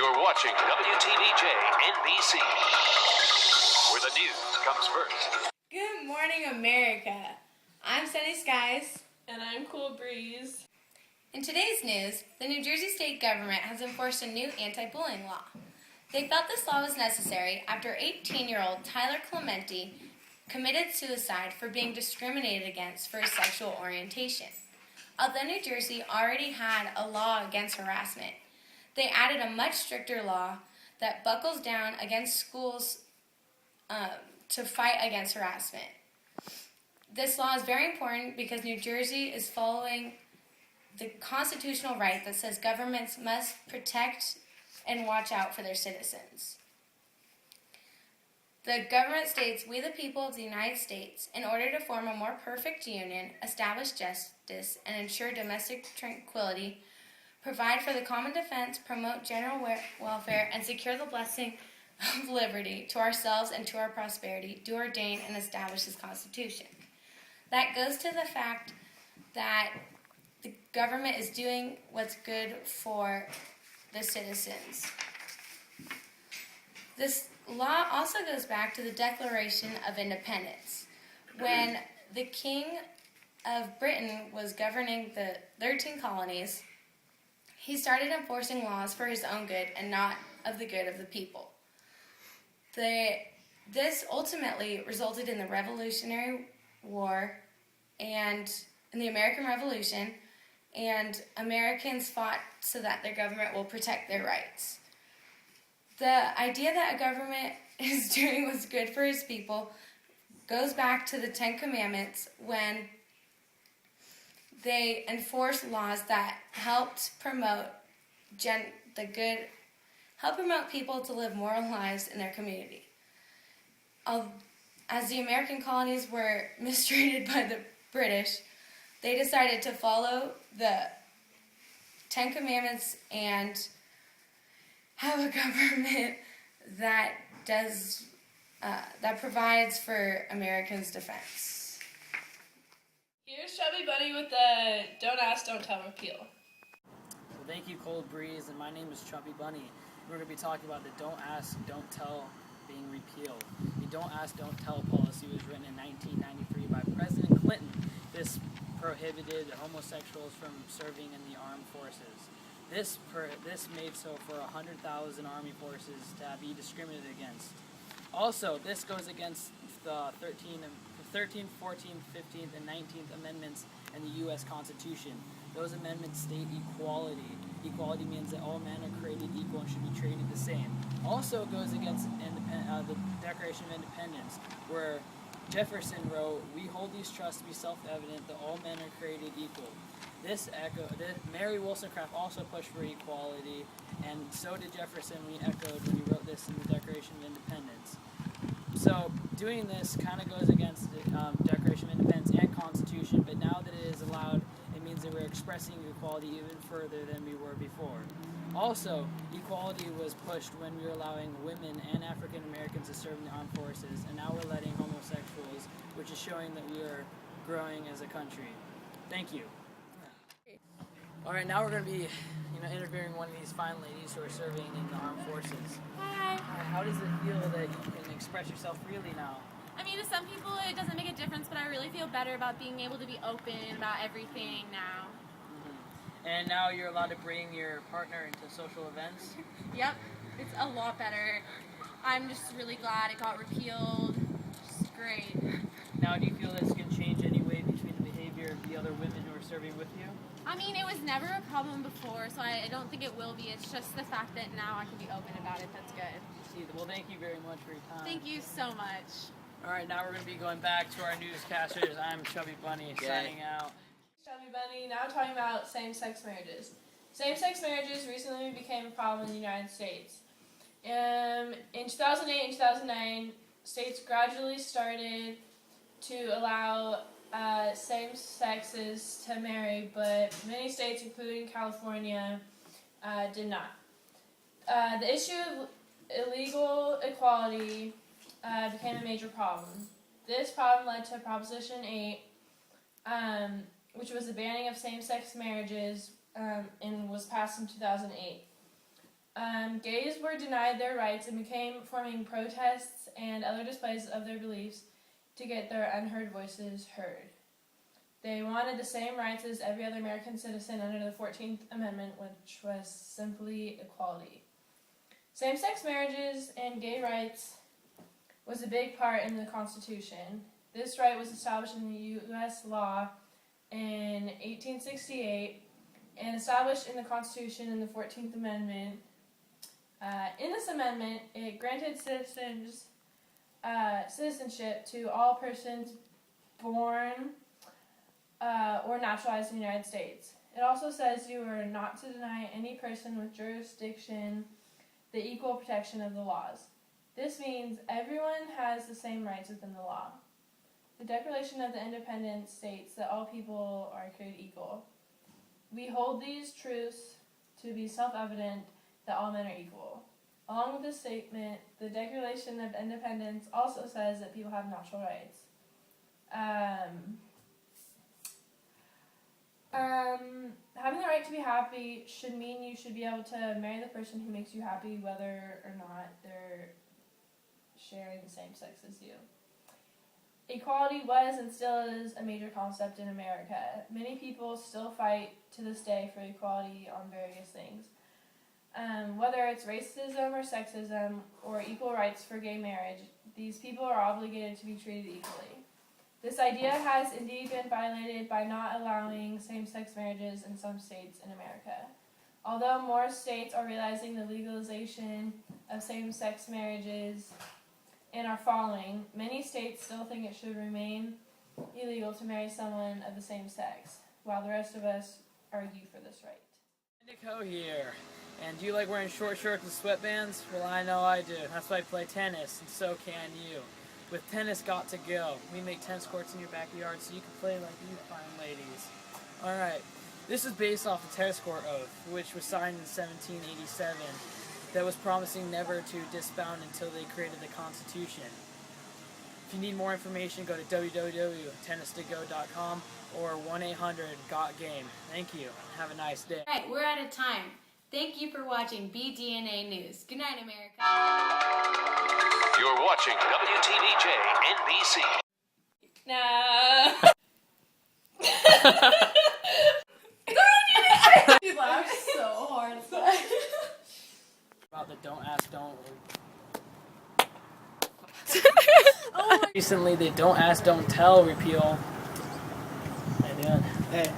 You're watching WTVJ NBC, where the news comes first. Good morning, America. I'm Sunny Skies. And I'm Cool Breeze. In today's news, the New Jersey state government has enforced a new anti-bullying law. They felt this law was necessary after 18-year-old Tyler Clementi committed suicide for being discriminated against for his sexual orientation. Although New Jersey already had a law against harassment, they added a much stricter law that buckles down against schools to fight against harassment. This law is very important because New Jersey is following the constitutional right that says governments must protect and watch out for their citizens. The government states, "We the people of the United States, in order to form a more perfect union, establish justice, and ensure domestic tranquility, provide for the common defense, promote general welfare, and secure the blessing of liberty to ourselves and to our prosperity, do ordain and establish this Constitution." That goes to the fact that the government is doing what's good for the citizens. This law also goes back to the Declaration of Independence. When the King of Britain was governing the 13 colonies, he started enforcing laws for his own good and not of the good of the people. This ultimately resulted in the Revolutionary War and in the American Revolution, and Americans fought so that their government will protect their rights. The idea that a government is doing what's good for his people goes back to the Ten Commandments, when they enforced laws that helped promote people to live moral lives in their community. As the American colonies were mistreated by the British, they decided to follow the Ten Commandments and have a government that provides for Americans' defense. Here's Chubby Bunny with the Don't Ask, Don't Tell repeal. Well, thank you, Cold Breeze, and my name is Chubby Bunny. We're going to be talking about the Don't Ask, Don't Tell being repealed. The Don't Ask, Don't Tell policy was written in 1993 by President Clinton. This prohibited homosexuals from serving in the armed forces. This made so for 100,000 army forces to be discriminated against. Also, this goes against the 13th, 14th, 15th, and 19th Amendments in the U.S. Constitution. Those amendments state equality. Equality means that all men are created equal and should be treated the same. Also, it goes against the Declaration of Independence, where Jefferson wrote, "We hold these truths to be self-evident that all men are created equal." Mary Wollstonecraft also pushed for equality, and so did Jefferson when he wrote this in the Declaration of Independence. So doing this kind of goes against the Declaration of Independence and Constitution, but now that it is allowed, it means that we're expressing equality even further than we were before. Also, equality was pushed when we were allowing women and African Americans to serve in the armed forces, and now we're letting homosexuals, which is showing that we are growing as a country. Thank you. All right, now we're going to be, interviewing one of these fine ladies who are serving in the armed forces. Hi. How does it feel that you can express yourself freely now? I mean, to some people it doesn't make a difference, but I really feel better about being able to be open about everything now. Mm-hmm. And now you're allowed to bring your partner into social events? Yep, it's a lot better. I'm just really glad it got repealed. It's great. Now, do you feel this can change any way between the behavior of the other women who are serving with you? I mean, it was never a problem before, so I don't think it will be. It's just the fact that now I can be open about it. That's good. Well, thank you very much for your time. Thank you so much. All right, now we're going to be going back to our newscasters. I'm Chubby Bunny, signing out. Chubby Bunny, now talking about same-sex marriages. Same-sex marriages recently became a problem in the United States. In 2008 and 2009, states gradually started to allow same sexes to marry, but many states, including California, did not. The issue of illegal equality became a major problem. This problem led to Proposition 8, which was the banning of same-sex marriages, and was passed in 2008. Gays were denied their rights and began forming protests and other displays of their beliefs to get their unheard voices heard. They wanted the same rights as every other American citizen under the 14th Amendment, which was simply equality. Same-sex marriages and gay rights was a big part in the Constitution. This right was established in the U.S. law in 1868 and established in the Constitution in the 14th Amendment. In this amendment, it granted citizenship to all persons born or naturalized in the United States. It also says you are not to deny any person with jurisdiction the equal protection of the laws. This means everyone has the same rights within the law. The Declaration of Independence states that all people are created equal. We hold these truths to be self-evident that all men are equal. Along with this statement, the Declaration of Independence also says that people have natural rights. Having the right to be happy should mean you should be able to marry the person who makes you happy, whether or not they're sharing the same sex as you. Equality was and still is a major concept in America. Many people still fight to this day for equality on various things. Whether it's racism or sexism or equal rights for gay marriage, these people are obligated to be treated equally. This idea has indeed been violated by not allowing same-sex marriages in some states in America. Although more states are realizing the legalization of same-sex marriages and are following, many states still think it should remain illegal to marry someone of the same sex, while the rest of us argue for this right. Nico here. And do you like wearing short shorts and sweatbands? Well, I know I do. That's why I play tennis, and so can you. With Tennis Got to Go, we make tennis courts in your backyard so you can play like you fine ladies. Alright, this is based off the Tennis Court Oath, which was signed in 1787, that was promising never to disband until they created the Constitution. If you need more information, go to www.tennistogo.com or 1-800-GOT-GAME. Thank you. Have a nice day. All right, we're out of time. Thank you for watching BDNA News. Good night, America. You're watching WTDJ NBC. No. You laughed so hard. About the don't ask, don't... Recently, the don't ask, don't tell repeal. How you doing? Hey.